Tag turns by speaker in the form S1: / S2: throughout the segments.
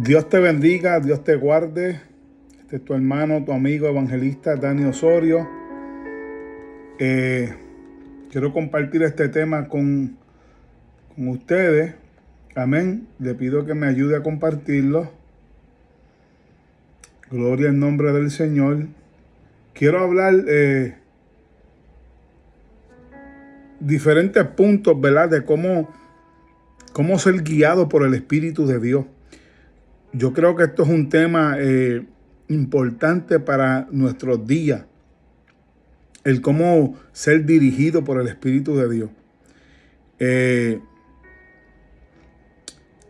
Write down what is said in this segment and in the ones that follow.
S1: Dios te bendiga, Dios te guarde. Este es tu hermano, tu amigo evangelista Dani Osorio. Quiero compartir este tema con ustedes. Amén. Le pido que me ayude a compartirlo. Gloria al nombre del Señor. Quiero hablar diferentes puntos, ¿verdad? De cómo ser guiado por el Espíritu de Dios. Yo creo que esto es un tema importante para nuestros días. El cómo ser dirigido por el Espíritu de Dios.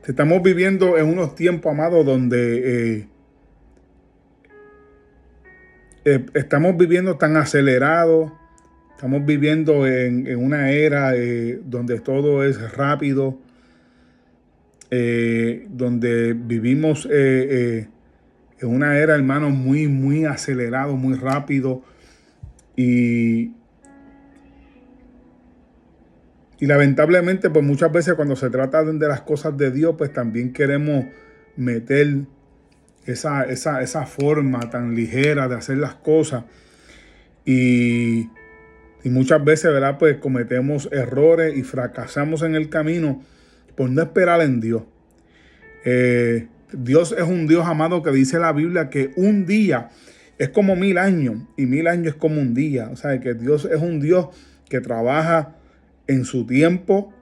S1: Estamos viviendo en unos tiempos, amados, donde estamos viviendo tan acelerados. Estamos viviendo en una era donde todo es rápido. Donde vivimos en una era, hermano, muy acelerado, muy rápido. Y lamentablemente, pues muchas veces cuando se trata de las cosas de Dios, pues también queremos meter esa forma tan ligera de hacer las cosas. Y muchas veces, ¿verdad? Pues cometemos errores y fracasamos en el camino por no esperar en Dios. Dios es un Dios, amado, que dice la Biblia que un día es como 1000 años y 1000 años es como un día. O sea, que Dios es un Dios que trabaja en su tiempo.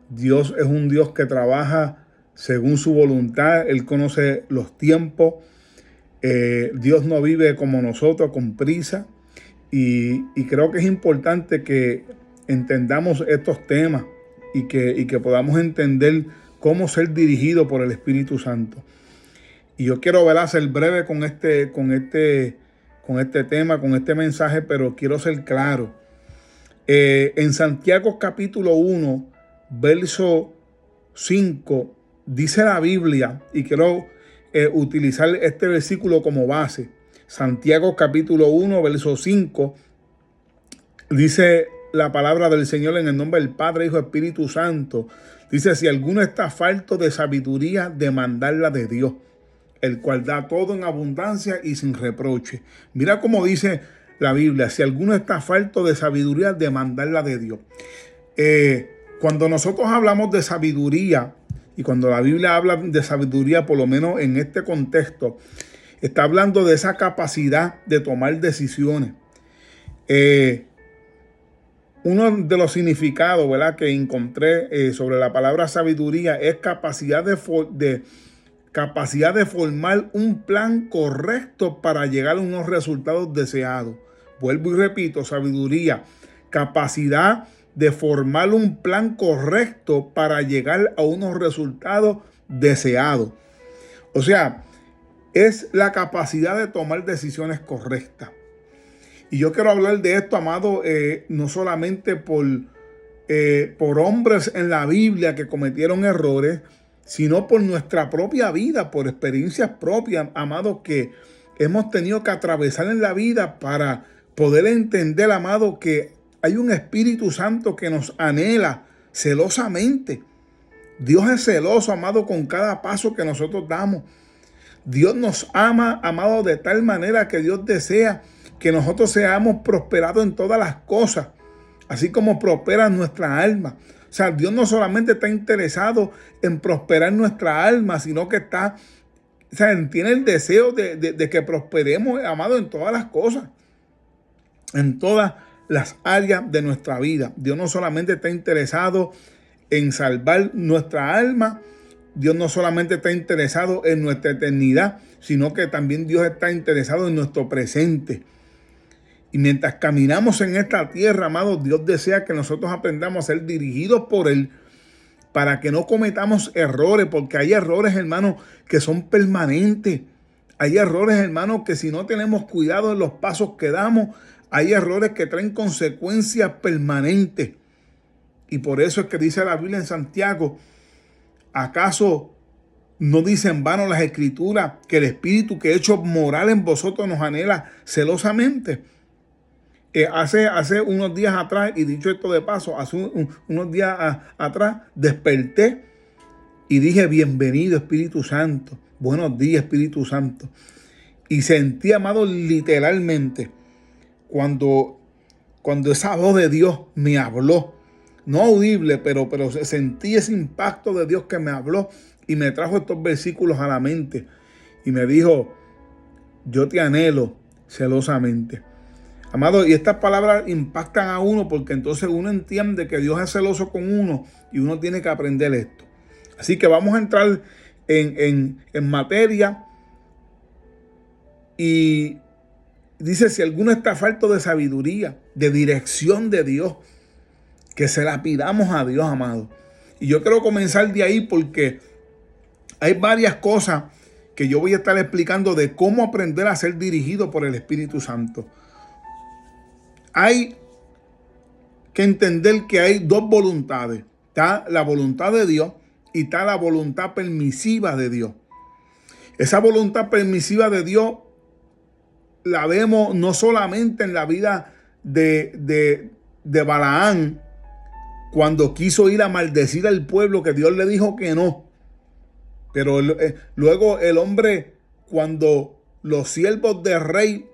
S1: Dios es un Dios que trabaja según su voluntad. Él conoce los tiempos. Dios no vive como nosotros, con prisa. Y creo que es importante que entendamos estos temas y que podamos entender cómo ser dirigido por el Espíritu Santo. Y yo quiero, ¿verdad?, ser breve con este tema, con este mensaje, pero quiero ser claro. En Santiago capítulo 1, verso 5, dice la Biblia, y quiero utilizar este versículo como base. Santiago capítulo 1, verso 5, dice la palabra del Señor en el nombre del Padre, Hijo y Espíritu Santo. Dice: si alguno está falto de sabiduría, demandadla de Dios, el cual da todo en abundancia y sin reproche. Mira cómo dice la Biblia: si alguno está falto de sabiduría, demandadla de Dios. Cuando nosotros hablamos de sabiduría, y cuando la Biblia habla de sabiduría, por lo menos en este contexto, está hablando de esa capacidad de tomar decisiones. Uno de los significados, ¿verdad?, que encontré sobre la palabra sabiduría es capacidad de formar un plan correcto para llegar a unos resultados deseados. Vuelvo y repito: sabiduría, capacidad de formar un plan correcto para llegar a unos resultados deseados. O sea, es la capacidad de tomar decisiones correctas. Y yo quiero hablar de esto, amado, no solamente por hombres en la Biblia que cometieron errores, sino por nuestra propia vida, por experiencias propias, amado, que hemos tenido que atravesar en la vida para poder entender, amado, que hay un Espíritu Santo que nos anhela celosamente. Dios es celoso, amado, con cada paso que nosotros damos. Dios nos ama, amado, de tal manera que Dios desea que nosotros seamos prosperados en todas las cosas, así como prospera nuestra alma. O sea, Dios no solamente está interesado en prosperar nuestra alma, sino que tiene el deseo de que prosperemos, amado, en todas las cosas, en todas las áreas de nuestra vida. Dios no solamente está interesado en salvar nuestra alma, Dios no solamente está interesado en nuestra eternidad, sino que también Dios está interesado en nuestro presente. Y mientras caminamos en esta tierra, amados, Dios desea que nosotros aprendamos a ser dirigidos por Él para que no cometamos errores, porque hay errores, hermanos, que son permanentes. Hay errores, hermanos, que si no tenemos cuidado en los pasos que damos, hay errores que traen consecuencias permanentes. Y por eso es que dice la Biblia en Santiago: ¿acaso no dice en vano las Escrituras que el Espíritu que hecho morar en vosotros nos anhela celosamente? Hace unos días atrás, y dicho esto de paso, hace unos días atrás desperté y dije: bienvenido Espíritu Santo, buenos días, Espíritu Santo. Y sentí, amado, literalmente, cuando esa voz de Dios me habló, no audible, pero sentí ese impacto de Dios que me habló y me trajo estos versículos a la mente. Y me dijo, yo te anhelo celosamente. Amado, y estas palabras impactan a uno porque entonces uno entiende que Dios es celoso con uno y uno tiene que aprender esto. Así que vamos a entrar en materia y dice, si alguno está falto de sabiduría, de dirección de Dios, que se la pidamos a Dios, amado. Y yo quiero comenzar de ahí porque hay varias cosas que yo voy a estar explicando de cómo aprender a ser dirigido por el Espíritu Santo. Hay que entender que hay dos voluntades. Está la voluntad de Dios y está la voluntad permisiva de Dios. Esa voluntad permisiva de Dios la vemos no solamente en la vida de Balaam, cuando quiso ir a maldecir al pueblo, que Dios le dijo que no. Pero luego el hombre, cuando los siervos del rey,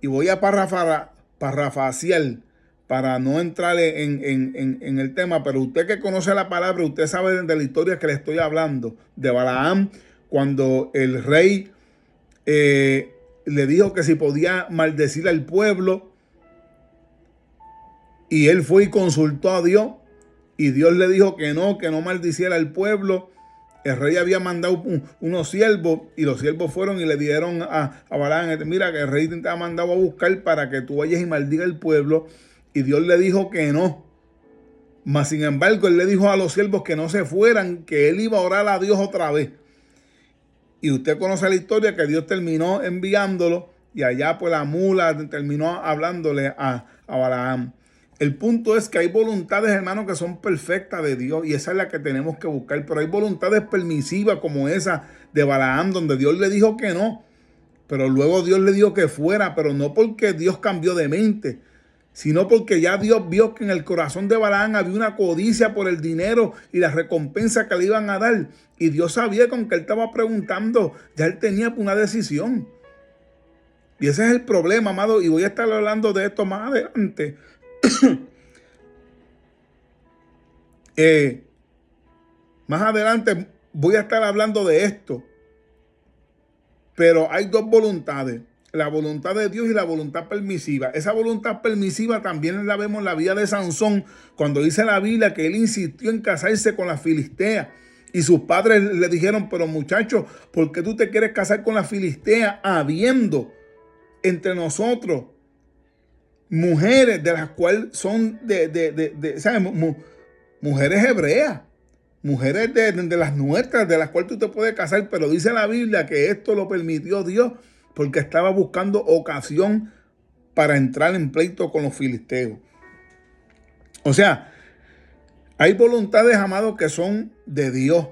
S1: y voy a parafrasear para no entrar en el tema, pero usted que conoce la palabra, usted sabe de la historia que le estoy hablando, de Balaam, cuando el rey le dijo que si podía maldecir al pueblo, y él fue y consultó a Dios, y Dios le dijo que no maldiciera al pueblo. El rey había mandado unos siervos, y los siervos fueron y le dieron a Balaam, mira, que el rey te ha mandado a buscar para que tú vayas y maldiga al pueblo, y Dios le dijo que no. Mas sin embargo, él le dijo a los siervos que no se fueran, que él iba a orar a Dios otra vez. Y usted conoce la historia, que Dios terminó enviándolo, y allá pues la mula terminó hablándole a Balaam. El punto es que hay voluntades, hermanos, que son perfectas de Dios, y esa es la que tenemos que buscar. Pero hay voluntades permisivas como esa de Balaam, donde Dios le dijo que no, pero luego Dios le dijo que fuera, pero no porque Dios cambió de mente, sino porque ya Dios vio que en el corazón de Balaam había una codicia por el dinero y la recompensa que le iban a dar. Y Dios sabía que aunque él estaba preguntando, ya él tenía una decisión. Y ese es el problema, amado, y voy a estar hablando de esto más adelante. Más adelante voy a estar hablando de esto. Pero hay dos voluntades, la voluntad de Dios y la voluntad permisiva. Esa voluntad permisiva también la vemos en la vida de Sansón, cuando dice la Biblia que él insistió en casarse con la filistea. Y sus padres le dijeron, pero muchacho, ¿por qué tú te quieres casar con la filistea habiendo entre nosotros mujeres de las cuales son ¿sabes? Mujeres hebreas, mujeres de las nuestras, de las cuales tú te puedes casar? Pero dice la Biblia que esto lo permitió Dios porque estaba buscando ocasión para entrar en pleito con los filisteos. O sea, hay voluntades, amados, que son de Dios,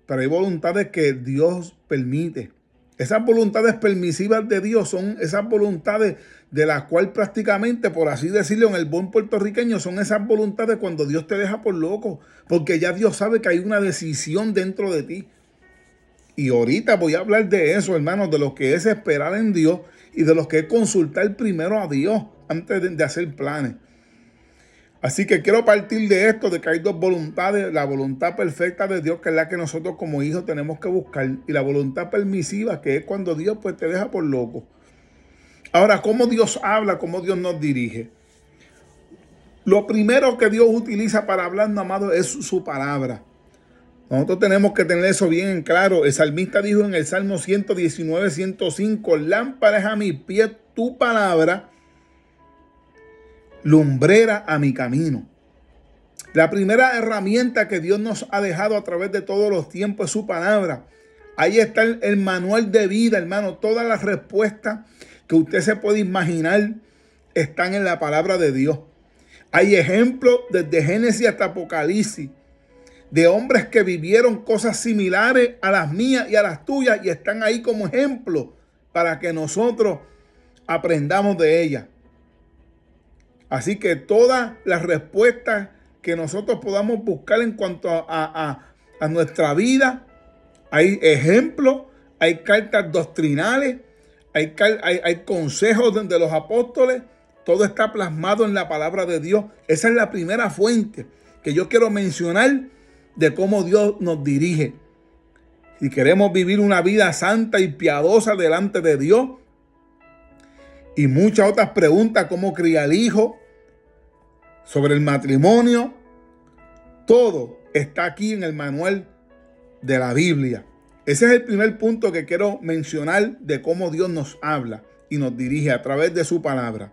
S1: pero hay voluntades que Dios permite. Esas voluntades permisivas de Dios son esas voluntades de las cuales prácticamente, por así decirlo en el buen puertorriqueño, son esas voluntades cuando Dios te deja por loco, porque ya Dios sabe que hay una decisión dentro de ti. Y ahorita voy a hablar de eso, hermanos, de lo que es esperar en Dios y de lo que es consultar primero a Dios antes de hacer planes. Así que quiero partir de esto, de que hay dos voluntades, la voluntad perfecta de Dios, que es la que nosotros como hijos tenemos que buscar, y la voluntad permisiva, que es cuando Dios pues te deja por loco. Ahora, ¿cómo Dios habla? ¿Cómo Dios nos dirige? Lo primero que Dios utiliza para hablarnos, amado, es su palabra. Nosotros tenemos que tener eso bien en claro. El salmista dijo en el Salmo 119, 105, lámpara es a mis pies tu palabra, lumbrera a mi camino. La primera herramienta que Dios nos ha dejado a través de todos los tiempos es su palabra. Ahí está el manual de vida, hermano. Todas las respuestas que usted se puede imaginar están en la palabra de Dios. Hay ejemplos desde Génesis hasta Apocalipsis de hombres que vivieron cosas similares a las mías y a las tuyas y están ahí como ejemplo para que nosotros aprendamos de ellas. Así que todas las respuestas que nosotros podamos buscar en cuanto a nuestra vida, hay ejemplos, hay cartas doctrinales, hay consejos de los apóstoles. Todo está plasmado en la palabra de Dios. Esa es la primera fuente que yo quiero mencionar de cómo Dios nos dirige. Si queremos vivir una vida santa y piadosa delante de Dios, y muchas otras preguntas, cómo criar hijos, sobre el matrimonio, todo está aquí en el manual de la Biblia. Ese es el primer punto que quiero mencionar de cómo Dios nos habla y nos dirige a través de su palabra.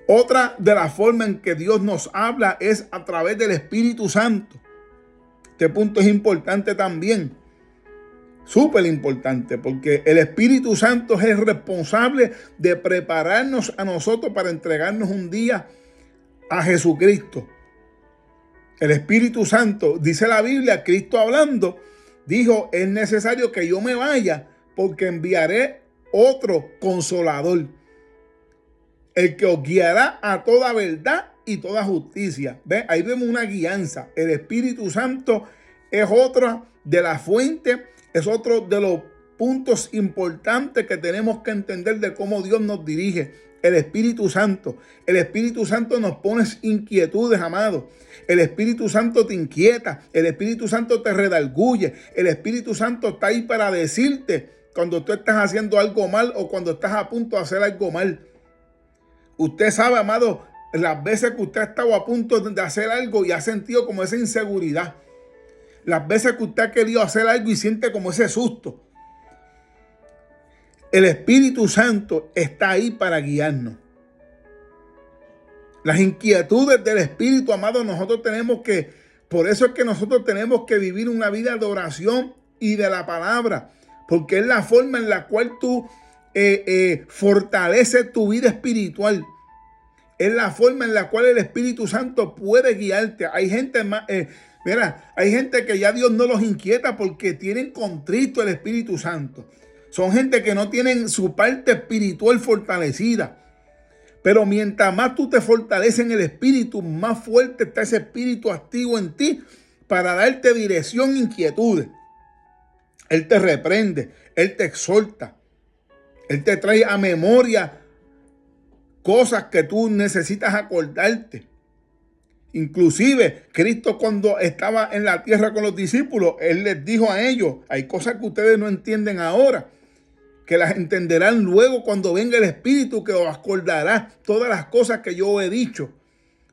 S1: Otra de las formas en que Dios nos habla es a través del Espíritu Santo. Este punto es importante también, súper importante, porque el Espíritu Santo es el responsable de prepararnos a nosotros para entregarnos un día a Jesucristo. El Espíritu Santo, dice la Biblia, Cristo hablando, dijo: es necesario que yo me vaya porque enviaré otro consolador, el que os guiará a toda verdad y toda justicia. ¿Ven? Ahí vemos una guianza. El Espíritu Santo es otra de las fuentes, es otro de los puntos importantes que tenemos que entender de cómo Dios nos dirige. El Espíritu Santo. El Espíritu Santo nos pone inquietudes, amados. El Espíritu Santo te inquieta. El Espíritu Santo te redarguye. El Espíritu Santo está ahí para decirte cuando tú estás haciendo algo mal o cuando estás a punto de hacer algo mal. Usted sabe, amado, las veces que usted ha estado a punto de hacer algo y ha sentido como esa inseguridad. Las veces que usted ha querido hacer algo y siente como ese susto. El Espíritu Santo está ahí para guiarnos. Las inquietudes del Espíritu, amado, por eso es que nosotros tenemos que vivir una vida de oración y de la palabra, porque es la forma en la cual tú fortaleces tu vida espiritual. Es la forma en la cual el Espíritu Santo puede guiarte. Hay gente hay gente que ya Dios no los inquieta porque tienen contrito el Espíritu Santo. Son gente que no tienen su parte espiritual fortalecida. Pero mientras más tú te fortaleces en el Espíritu, más fuerte está ese Espíritu activo en ti para darte dirección e inquietudes. Él te reprende, Él te exhorta, Él te trae a memoria cosas que tú necesitas acordarte. Inclusive, Cristo, cuando estaba en la tierra con los discípulos, Él les dijo a ellos: hay cosas que ustedes no entienden ahora, que las entenderán luego cuando venga el Espíritu, que os acordará todas las cosas que yo he dicho.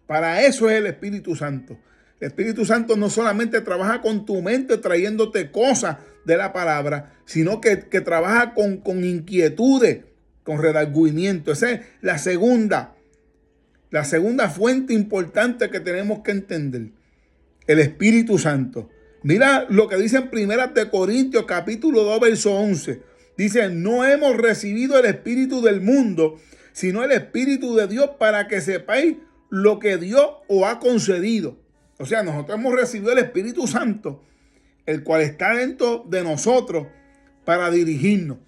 S1: Para eso es el Espíritu Santo. El Espíritu Santo no solamente trabaja con tu mente trayéndote cosas de la palabra, sino que trabaja con inquietudes, con redargüimiento. Esa es la segunda fuente importante que tenemos que entender. El Espíritu Santo. Mira lo que dice en 1 Corintios capítulo 2, verso 11. Dice: no hemos recibido el espíritu del mundo, sino el Espíritu de Dios, para que sepáis lo que Dios os ha concedido. O sea, nosotros hemos recibido el Espíritu Santo, el cual está dentro de nosotros para dirigirnos.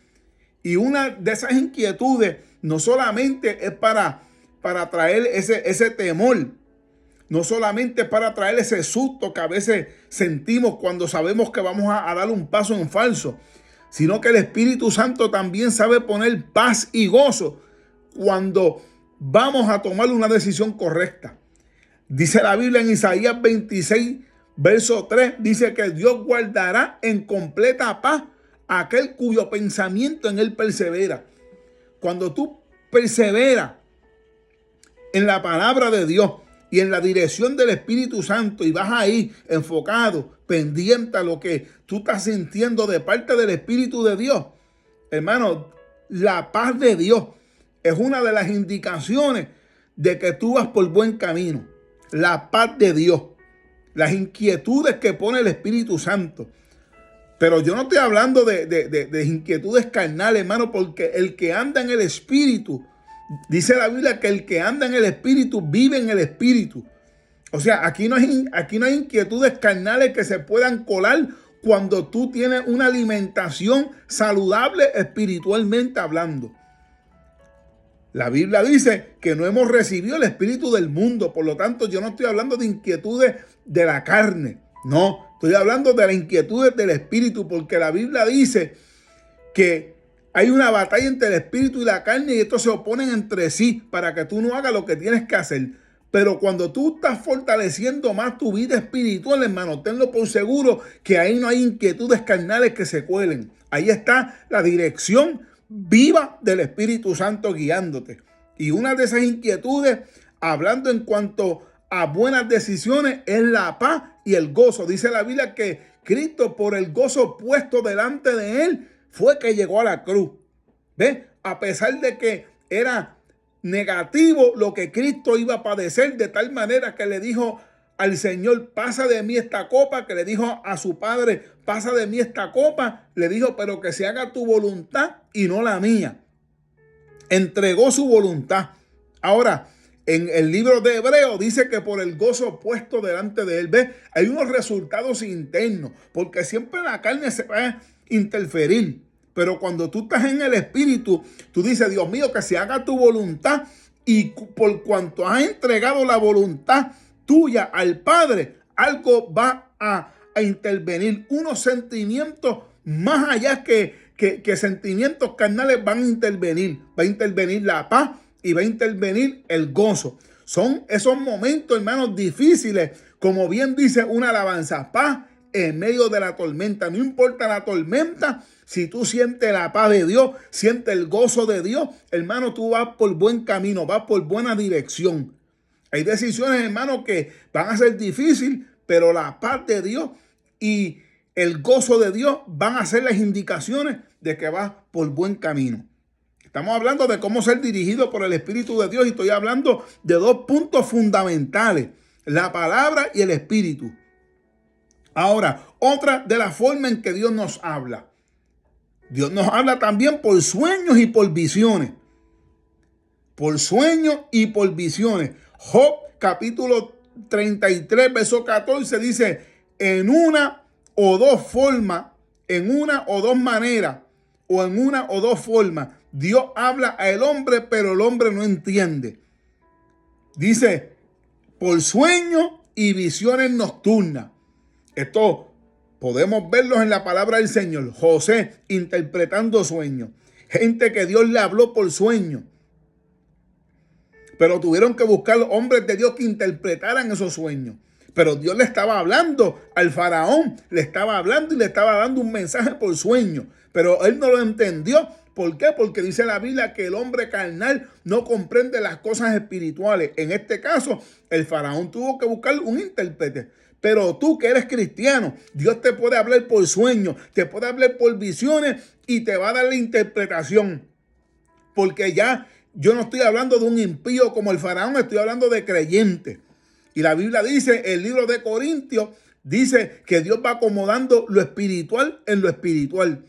S1: Y una de esas inquietudes no solamente es para traer ese temor, no solamente es para traer ese susto que a veces sentimos cuando sabemos que vamos a dar un paso en falso, sino que el Espíritu Santo también sabe poner paz y gozo cuando vamos a tomar una decisión correcta. Dice la Biblia en Isaías 26, verso 3, dice que Dios guardará en completa paz a aquel cuyo pensamiento en él persevera. Cuando tú perseveras en la palabra de Dios y en la dirección del Espíritu Santo y vas ahí enfocado, pendiente a lo que tú estás sintiendo de parte del Espíritu de Dios, hermano, la paz de Dios es una de las indicaciones de que tú vas por buen camino. La paz de Dios, las inquietudes que pone el Espíritu Santo. Pero yo no estoy hablando de inquietudes carnales, hermano, porque el que anda en el Espíritu, dice la Biblia que el que anda en el Espíritu vive en el Espíritu. O sea, aquí no hay inquietudes carnales que se puedan colar cuando tú tienes una alimentación saludable espiritualmente hablando. La Biblia dice que no hemos recibido el espíritu del mundo. Por lo tanto, yo no estoy hablando de inquietudes de la carne. No, Estoy hablando de las inquietudes del espíritu, porque la Biblia dice que hay una batalla entre el espíritu y la carne y estos se oponen entre sí para que tú no hagas lo que tienes que hacer. Pero cuando tú estás fortaleciendo más tu vida espiritual, hermano, tenlo por seguro que ahí no hay inquietudes carnales que se cuelen. Ahí está la dirección viva del Espíritu Santo guiándote. Y una de esas inquietudes, hablando en cuanto a buenas decisiones, es la paz y el gozo. Dice la Biblia que Cristo, por el gozo puesto delante de él, fue que llegó a la cruz. ¿Ves? A pesar de que era negativo lo que Cristo iba a padecer, de tal manera que le dijo al Señor, pasa de mí esta copa, que le dijo a su padre, pasa de mí esta copa, le dijo, pero que se haga tu voluntad y no la mía. Entregó su voluntad. Ahora, en el libro de Hebreos dice que por el gozo puesto delante de él, ¿ves? Hay unos resultados internos, porque siempre la carne se va a interferir. Pero cuando tú estás en el Espíritu, tú dices, Dios mío, que se haga tu voluntad. Y por cuanto has entregado la voluntad tuya al Padre, algo va a intervenir. Unos sentimientos más allá que sentimientos carnales van a intervenir. Va a intervenir la paz y va a intervenir el gozo. Son esos momentos, hermanos, difíciles. Como bien dice una alabanza, paz en medio de la tormenta. No importa la tormenta. Si tú sientes la paz de Dios, sientes el gozo de Dios, hermano, tú vas por buen camino, vas por buena dirección. Hay decisiones, hermano, que van a ser difíciles, pero la paz de Dios y el gozo de Dios van a ser las indicaciones de que vas por buen camino. Estamos hablando de cómo ser dirigido por el Espíritu de Dios y estoy hablando de dos puntos fundamentales, la palabra y el Espíritu. Ahora, otra de las formas en que Dios nos habla. Dios nos habla también por sueños y por visiones. Por sueños y por visiones. Job capítulo 33, verso 14 dice, en una o dos formas, en una o dos maneras, o en una o dos formas, Dios habla al hombre, pero el hombre no entiende. Dice, por sueños y visiones nocturnas. Esto podemos verlos en la palabra del Señor. José interpretando sueños. Gente que Dios le habló por sueños. Pero tuvieron que buscar hombres de Dios que interpretaran esos sueños. Pero Dios le estaba hablando al faraón. Le estaba hablando y le estaba dando un mensaje por sueño. Pero él no lo entendió. ¿Por qué? Porque dice la Biblia que el hombre carnal no comprende las cosas espirituales. En este caso, el faraón tuvo que buscar un intérprete. Pero tú que eres cristiano, Dios te puede hablar por sueños, te puede hablar por visiones y te va a dar la interpretación. Porque ya yo no estoy hablando de un impío como el faraón, estoy hablando de creyentes. Y la Biblia dice, el libro de Corintios, dice que Dios va acomodando lo espiritual en lo espiritual.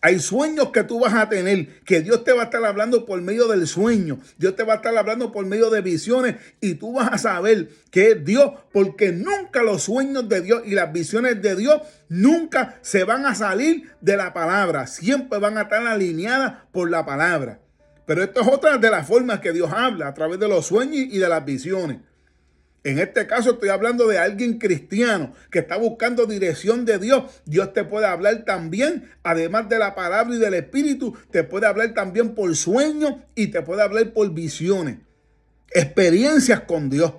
S1: Hay sueños que tú vas a tener, que Dios te va a estar hablando por medio del sueño. Dios te va a estar hablando por medio de visiones y tú vas a saber que es Dios, porque nunca los sueños de Dios y las visiones de Dios nunca se van a salir de la palabra. Siempre van a estar alineadas por la palabra. Pero esto es otra de las formas que Dios habla, a través de los sueños y de las visiones. En este caso estoy hablando de alguien cristiano que está buscando dirección de Dios. Dios te puede hablar también, además de la palabra y del Espíritu, te puede hablar también por sueños y te puede hablar por visiones. Experiencias con Dios.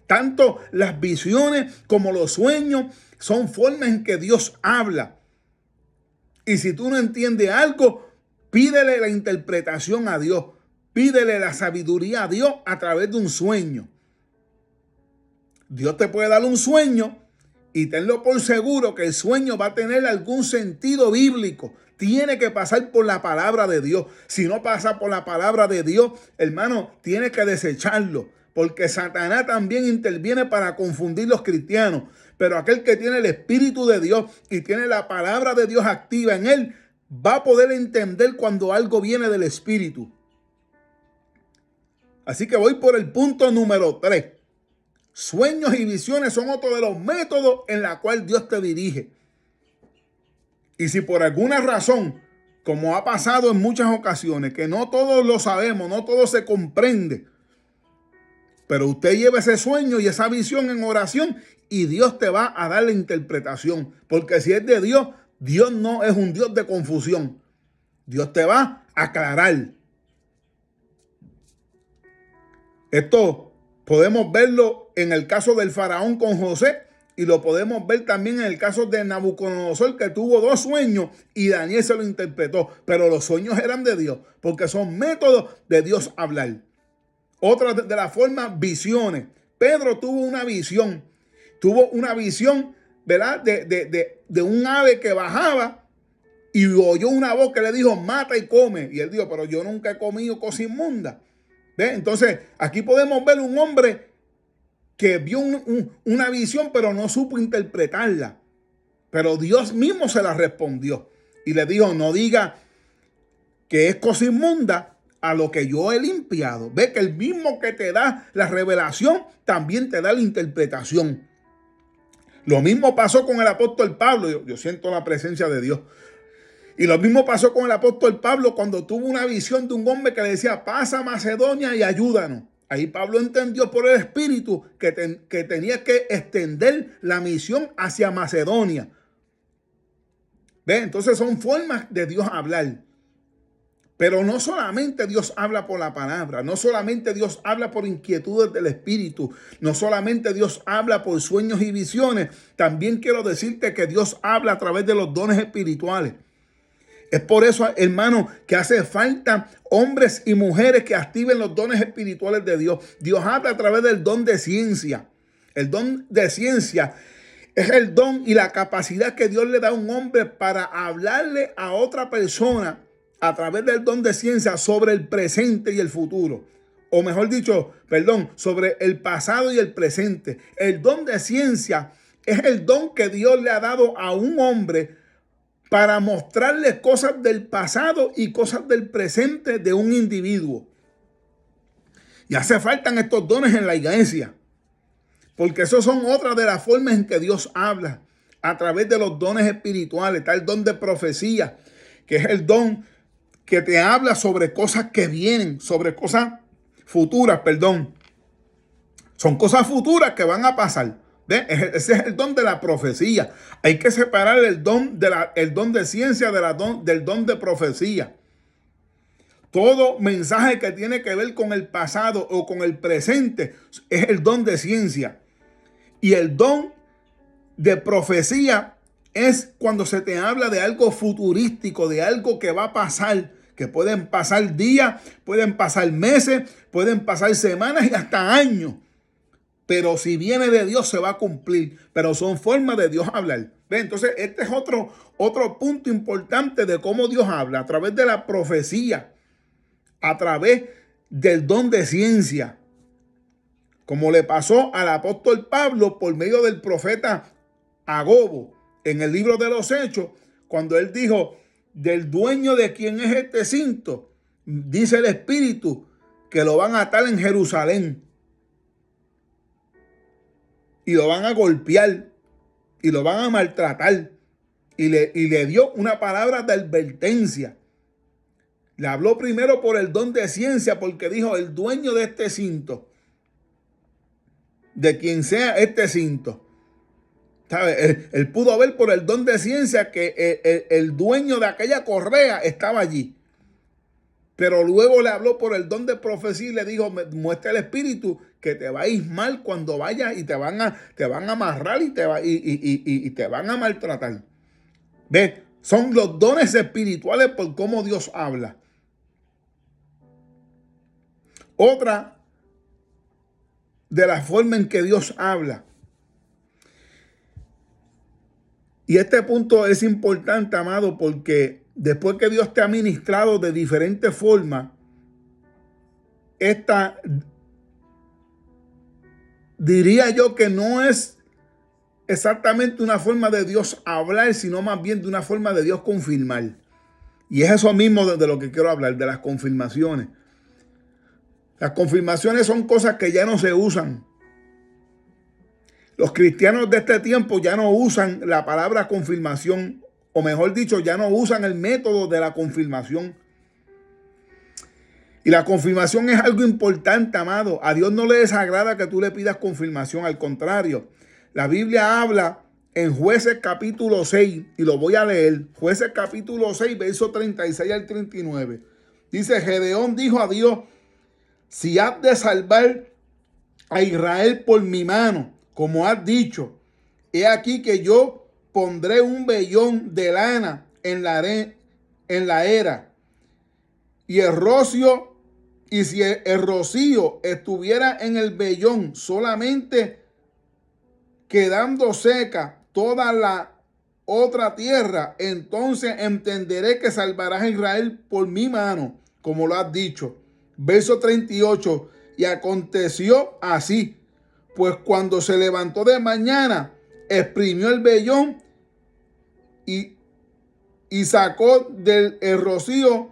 S1: Tanto las visiones como los sueños son formas en que Dios habla. Y si tú no entiendes algo, pídele la interpretación a Dios. Pídele la sabiduría a Dios a través de un sueño. Dios te puede dar un sueño y tenlo por seguro que el sueño va a tener algún sentido bíblico. Tiene que pasar por la palabra de Dios. Si no pasa por la palabra de Dios, hermano, tiene que desecharlo. Porque Satanás también interviene para confundir los cristianos. Pero aquel que tiene el Espíritu de Dios y tiene la palabra de Dios activa en él, va a poder entender cuando algo viene del Espíritu. Así que voy por el punto número 3. Sueños y visiones son otro de los métodos en la cual Dios te dirige. Y si por alguna razón, como ha pasado en muchas ocasiones, que no todos lo sabemos, no todo se comprende, Pero usted lleva ese sueño y esa visión en oración y Dios te va a dar la interpretación. Porque si es de Dios, Dios no es un Dios de confusión. Dios te va a aclarar. Esto podemos verlo en el caso del faraón con José y lo podemos ver también en el caso de Nabucodonosor, que tuvo 2 sueños y Daniel se lo interpretó. Pero los sueños eran de Dios porque son métodos de Dios hablar. Otra de las formas, visiones. Pedro tuvo una visión, ¿verdad? De un ave que bajaba y oyó una voz que le dijo, mata y come. Y él dijo, pero yo nunca he comido cosa inmunda. ¿Ve? Entonces, aquí podemos ver un hombre que vio una visión, pero no supo interpretarla. Pero Dios mismo se la respondió. Y le dijo, no diga que es cosa inmunda a lo que yo he limpiado. Ve que el mismo que te da la revelación, también te da la interpretación. Lo mismo pasó con el apóstol Pablo. Yo siento la presencia de Dios. Y lo mismo pasó con el apóstol Pablo cuando tuvo una visión de un hombre que le decía, pasa a Macedonia y ayúdanos. Ahí Pablo entendió por el Espíritu que tenía que extender la misión hacia Macedonia. ¿Ve? Entonces son formas de Dios hablar. Pero no solamente Dios habla por la palabra, no solamente Dios habla por inquietudes del Espíritu, no solamente Dios habla por sueños y visiones, también quiero decirte que Dios habla a través de los dones espirituales. Es por eso, hermano, que hace falta hombres y mujeres que activen los dones espirituales de Dios. Dios habla a través del don de ciencia. El don de ciencia es el don y la capacidad que Dios le da a un hombre para hablarle a otra persona a través del don de ciencia sobre el presente y el futuro. O mejor dicho, sobre el pasado y el presente. El don de ciencia es el don que Dios le ha dado a un hombre para mostrarle cosas del pasado y cosas del presente de un individuo. Y hace falta estos dones en la iglesia, porque esos son otras de las formas en que Dios habla, a través de los dones espirituales. Está el don de profecía, que es el don que te habla sobre cosas que vienen, sobre cosas futuras, Son cosas futuras que van a pasar. ¿Ve? Ese es el don de la profecía. Hay que separar el don de ciencia del don de profecía. Todo mensaje que tiene que ver con el pasado o con el presente es el don de ciencia. Y el don de profecía es cuando se te habla de algo futurístico, de algo que va a pasar, que pueden pasar días, pueden pasar meses, pueden pasar semanas y hasta años. Pero si viene de Dios se va a cumplir. Pero son formas de Dios hablar. ¿Ve? Entonces este es otro punto importante de cómo Dios habla. A través de la profecía. A través del don de ciencia. Como le pasó al apóstol Pablo por medio del profeta Agobo. En el libro de los Hechos. Cuando él dijo, del dueño de quien es este cinto. Dice el Espíritu que lo van a atar en Jerusalén. Y lo van a golpear. Y lo van a maltratar. Y le dio una palabra de advertencia. Le habló primero por el don de ciencia. Porque dijo, el dueño de este cinto. De quien sea este cinto. ¿Sabe? Él pudo ver por el don de ciencia que el dueño de aquella correa estaba allí. Pero luego le habló por el don de profecía y le dijo, muestra el Espíritu que te va a ir mal cuando vayas y te van a amarrar y te van a maltratar. ¿Ves? Son los dones espirituales por cómo Dios habla. Otra de las formas en que Dios habla. Y este punto es importante, amado, porque después que Dios te ha ministrado de diferentes formas, esta diría yo que no es exactamente una forma de Dios hablar, sino más bien de una forma de Dios confirmar. Y es eso mismo de lo que quiero hablar, de las confirmaciones. Las confirmaciones son cosas que ya no se usan. Los cristianos de este tiempo ya no usan la palabra confirmación, o mejor dicho, ya no usan el método de la confirmación. Y la confirmación es algo importante, amado. A Dios no le desagrada que tú le pidas confirmación. Al contrario, la Biblia habla en Jueces capítulo 6, y lo voy a leer. Jueces capítulo 6, verso 36 al 39. Dice: Gedeón dijo a Dios: si has de salvar a Israel por mi mano, como has dicho, he aquí que yo pondré un vellón de lana en la era, y el rocío, y si el rocío estuviera en el vellón, solamente quedando seca toda la otra tierra, entonces entenderé que salvarás a Israel por mi mano, como lo has dicho. Verso 38. Y aconteció así, pues cuando se levantó de mañana, exprimió el vellón y sacó del rocío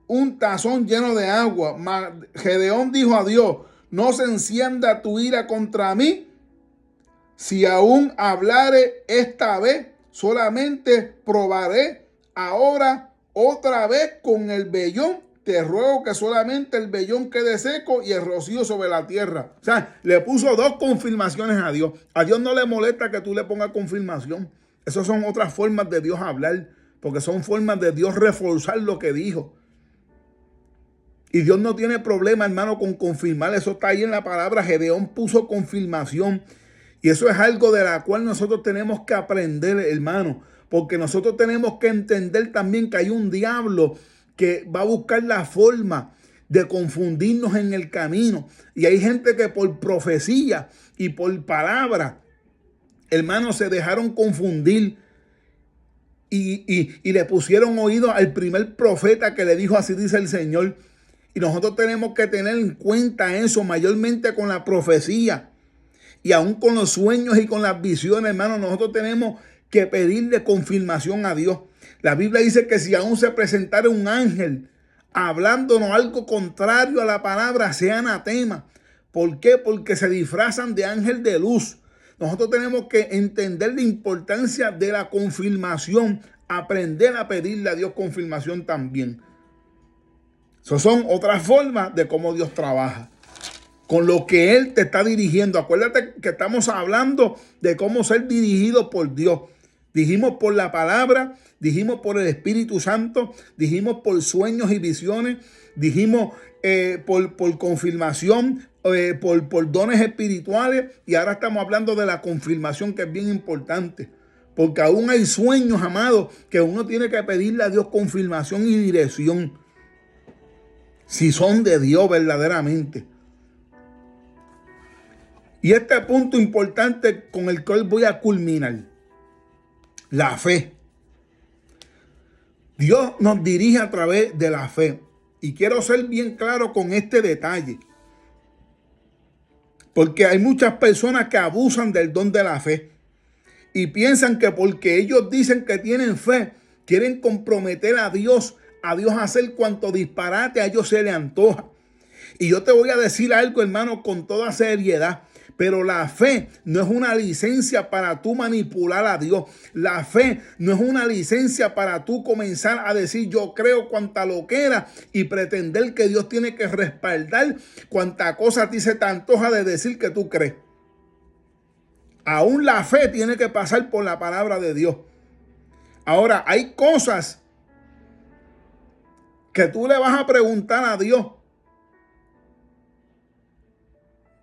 S1: un tazón lleno de agua. Mas Gedeón dijo a Dios: no se encienda tu ira contra mí, si aún hablare esta vez, solamente probaré ahora otra vez con el vellón. Te ruego que solamente el vellón quede seco y el rocío sobre la tierra. O sea, le puso dos confirmaciones a Dios. A Dios no le molesta que tú le pongas confirmación. Esas son otras formas de Dios hablar, porque son formas de Dios reforzar lo que dijo. Y Dios no tiene problema, hermano, con confirmar. Eso está ahí en la palabra. Gedeón puso confirmación. Y eso es algo de la cual nosotros tenemos que aprender, hermano. Porque nosotros tenemos que entender también que hay un diablo que va a buscar la forma de confundirnos en el camino. Y hay gente que por profecía y por palabra, hermano, se dejaron confundir. Y le pusieron oído al primer profeta que le dijo: así dice el Señor. Y nosotros tenemos que tener en cuenta eso, mayormente con la profecía y aún con los sueños y con las visiones, hermano. Nosotros tenemos que pedirle confirmación a Dios. La Biblia dice que si aún se presentara un ángel hablándonos algo contrario a la palabra, sea anatema. ¿Por qué? Porque se disfrazan de ángel de luz. Nosotros tenemos que entender la importancia de la confirmación, aprender a pedirle a Dios confirmación también. Esas son otras formas de cómo Dios trabaja, con lo que Él te está dirigiendo. Acuérdate que estamos hablando de cómo ser dirigido por Dios. Dijimos por la palabra, dijimos por el Espíritu Santo, dijimos por sueños y visiones, dijimos por confirmación, por dones espirituales, y ahora estamos hablando de la confirmación, que es bien importante. Porque aún hay sueños, amados, que uno tiene que pedirle a Dios confirmación y dirección, si son de Dios verdaderamente. Y este punto importante con el que hoy voy a culminar: la fe. Dios nos dirige a través de la fe. Y quiero ser bien claro con este detalle, porque hay muchas personas que abusan del don de la fe y piensan que porque ellos dicen que tienen fe, quieren comprometer a Dios a hacer cuanto disparate a ellos se le antoja. Y yo te voy a decir algo, hermano, con toda seriedad. Pero la fe no es una licencia para tú manipular a Dios. La fe no es una licencia para tú comenzar a decir: yo creo cuanta loquera, y pretender que Dios tiene que respaldar cuanta cosa a ti se te antoja de decir que tú crees. Aún la fe tiene que pasar por la palabra de Dios. Ahora, hay cosas que tú le vas a preguntar a Dios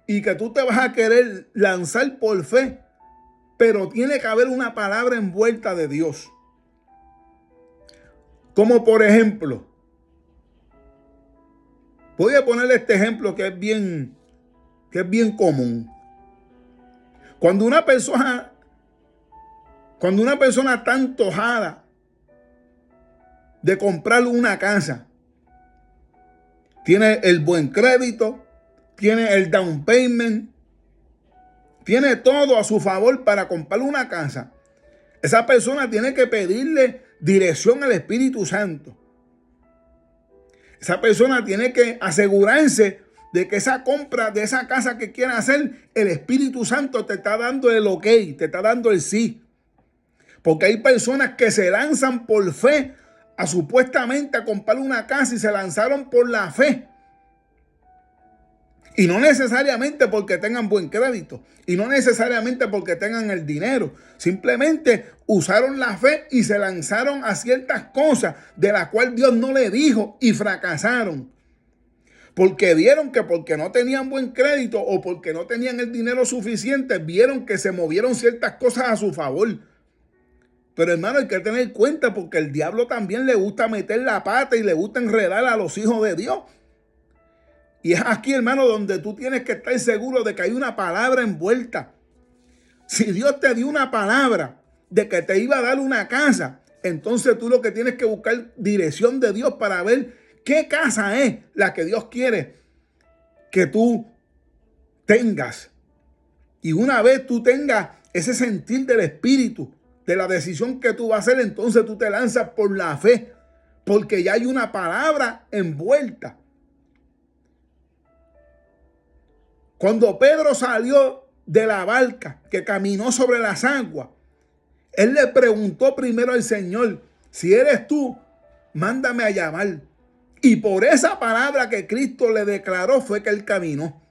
S1: y que tú te vas a querer lanzar por fe, pero tiene que haber una palabra envuelta de Dios. Como por ejemplo, voy a poner este ejemplo que es bien común. Cuando una persona está antojada de comprar una casa, tiene el buen crédito, tiene el down payment, tiene todo a su favor para comprar una casa, esa persona tiene que pedirle dirección al Espíritu Santo. Esa persona tiene que asegurarse de que esa compra de esa casa que quiere hacer, el Espíritu Santo te está dando el ok, te está dando el sí. Porque hay personas que se lanzan por fe a supuestamente a comprar una casa, y se lanzaron por la fe, Y no necesariamente porque tengan buen crédito. Y no necesariamente porque tengan el dinero. Simplemente usaron la fe y se lanzaron a ciertas cosas de las cuales Dios no le dijo y fracasaron. Porque vieron que porque no tenían buen crédito o porque no tenían el dinero suficiente, vieron que se movieron ciertas cosas a su favor. Pero hermano, hay que tener cuenta porque el diablo también le gusta meter la pata y le gusta enredar a los hijos de Dios. Y es aquí, hermano, donde tú tienes que estar seguro de que hay una palabra envuelta. Si Dios te dio una palabra de que te iba a dar una casa, entonces tú lo que tienes que buscar dirección de Dios para ver qué casa es la que Dios quiere que tú tengas. Y una vez tú tengas ese sentir del Espíritu, de la decisión que tú vas a hacer, entonces tú te lanzas por la fe, porque ya hay una palabra envuelta. Cuando Pedro salió de la barca que caminó sobre las aguas, él le preguntó primero al Señor: si eres tú, mándame a llamar. Y por esa palabra que Cristo le declaró fue que él caminó.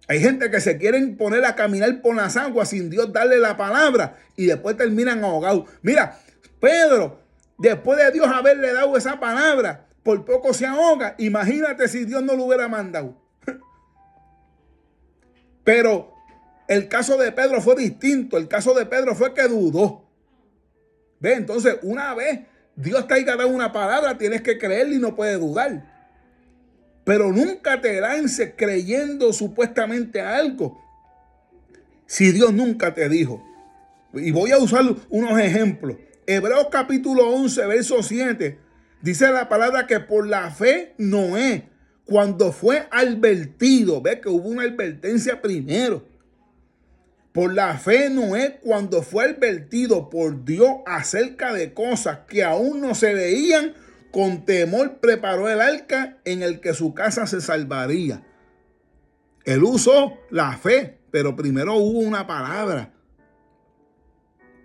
S1: Hay gente que se quieren poner a caminar por las aguas sin Dios darle la palabra y después terminan ahogados. Mira, Pedro, después de Dios haberle dado esa palabra, por poco se ahoga. Imagínate si Dios no lo hubiera mandado. Pero el caso de Pedro fue distinto. El caso de Pedro fue que dudó. ¿Ve? Entonces, una vez Dios te haya dado una palabra, tienes que creerle y no puedes dudar. Pero nunca te lances creyendo supuestamente a algo si Dios nunca te dijo. Y voy a usar unos ejemplos. Hebreos capítulo 11, verso 7, dice la palabra que por la fe Noé, cuando fue advertido, ve que hubo una advertencia primero. Por la fe Noé, cuando fue advertido por Dios acerca de cosas que aún no se veían, con temor preparó el arca en el que su casa se salvaría. Él usó la fe, pero primero hubo una palabra.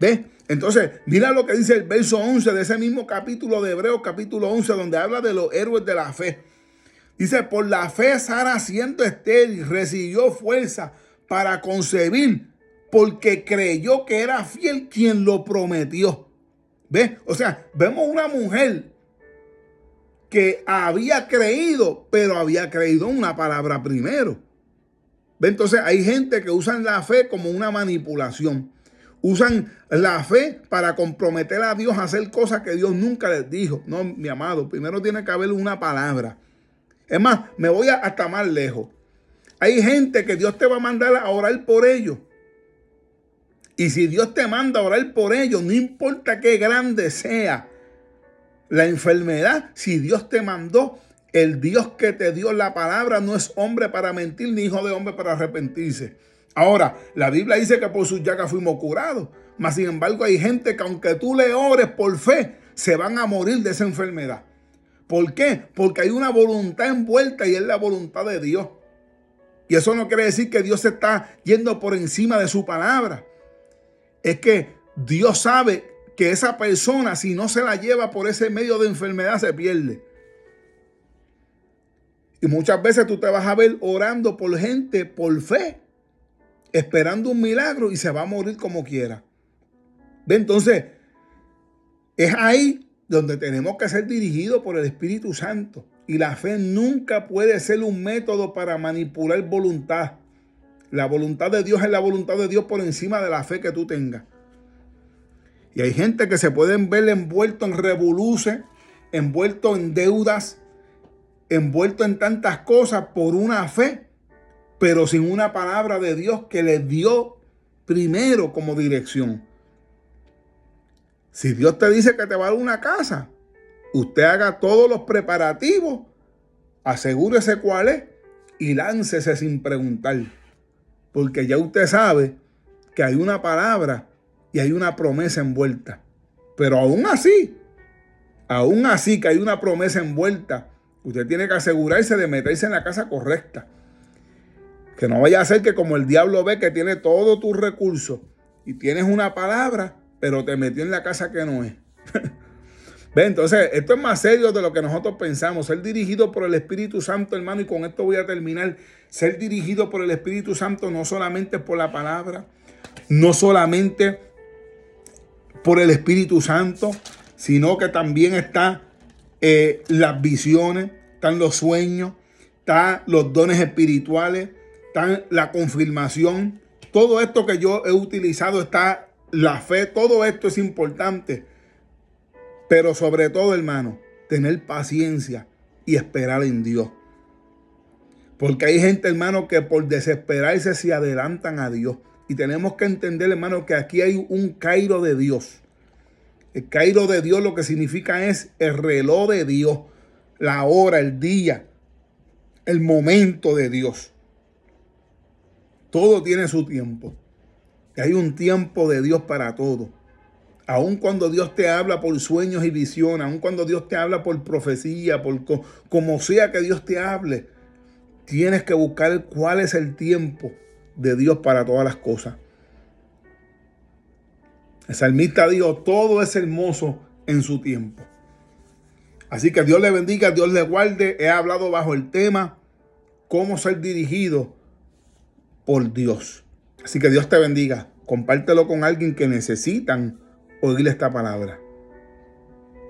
S1: ¿Ves? Entonces, mira lo que dice el verso 11 de ese mismo capítulo de Hebreos, capítulo 11, donde habla de los héroes de la fe. Dice: por la fe Sara, siendo estéril, recibió fuerza para concebir, porque creyó que era fiel quien lo prometió. ¿Ves? O sea, vemos una mujer que había creído, pero había creído en una palabra primero. ¿Ves? Entonces hay gente que usan la fe como una manipulación. Usan la fe para comprometer a Dios a hacer cosas que Dios nunca les dijo. No, mi amado, primero tiene que haber una palabra. Es más, me voy hasta más lejos. Hay gente que Dios te va a mandar a orar por ellos. Y si Dios te manda a orar por ellos, no importa qué grande sea la enfermedad, si Dios te mandó, el Dios que te dio la palabra no es hombre para mentir, ni hijo de hombre para arrepentirse. Ahora, la Biblia dice que por sus llagas fuimos curados. Mas, sin embargo, hay gente que aunque tú le ores por fe, se van a morir de esa enfermedad. ¿Por qué? Porque hay una voluntad envuelta y es la voluntad de Dios. Y eso no quiere decir que Dios se está yendo por encima de su palabra. Es que Dios sabe que esa persona, si no se la lleva por ese medio de enfermedad, se pierde. Y muchas veces tú te vas a ver orando por gente por fe, esperando un milagro, y se va a morir como quiera. ¿Ve? Entonces, es ahí donde tenemos que ser dirigidos por el Espíritu Santo. Y la fe nunca puede ser un método para manipular voluntad. La voluntad de Dios es la voluntad de Dios por encima de la fe que tú tengas. Y hay gente que se pueden ver envuelto en revoluces, envuelto en deudas, envuelto en tantas cosas por una fe, pero sin una palabra de Dios que les dio primero como dirección. Si Dios te dice que te va a dar una casa, usted haga todos los preparativos, asegúrese cuál es y láncese sin preguntar. Porque ya usted sabe que hay una palabra y hay una promesa envuelta. Pero aún así que hay una promesa envuelta, usted tiene que asegurarse de meterse en la casa correcta. Que no vaya a ser que como el diablo ve que tiene todos tus recursos y tienes una palabra, pero te metió en la casa que no es. ¿Ve? Entonces, esto es más serio de lo que nosotros pensamos. Ser dirigido por el Espíritu Santo, hermano, y con esto voy a terminar. Ser dirigido por el Espíritu Santo no solamente por la palabra, no solamente por el Espíritu Santo, sino que también está las visiones, están los sueños, están los dones espirituales, está la confirmación. Todo esto que yo he utilizado, está la fe, todo esto es importante. Pero sobre todo, hermano, tener paciencia y esperar en Dios. Porque hay gente, hermano, que por desesperarse se adelantan a Dios. Y tenemos que entender, hermano, que aquí hay un cairo de Dios. El cairo de Dios lo que significa es el reloj de Dios, la hora, el día, el momento de Dios. Todo tiene su tiempo. Y hay un tiempo de Dios para todo. Aun cuando Dios te habla por sueños y visiones, aun cuando Dios te habla por profecía, como sea que Dios te hable, tienes que buscar cuál es el tiempo de Dios para todas las cosas. El salmista dijo, todo es hermoso en su tiempo. Así que Dios le bendiga, Dios le guarde. He hablado bajo el tema cómo ser dirigido por Dios. Así que Dios te bendiga. Compártelo con alguien que necesitan oír esta palabra.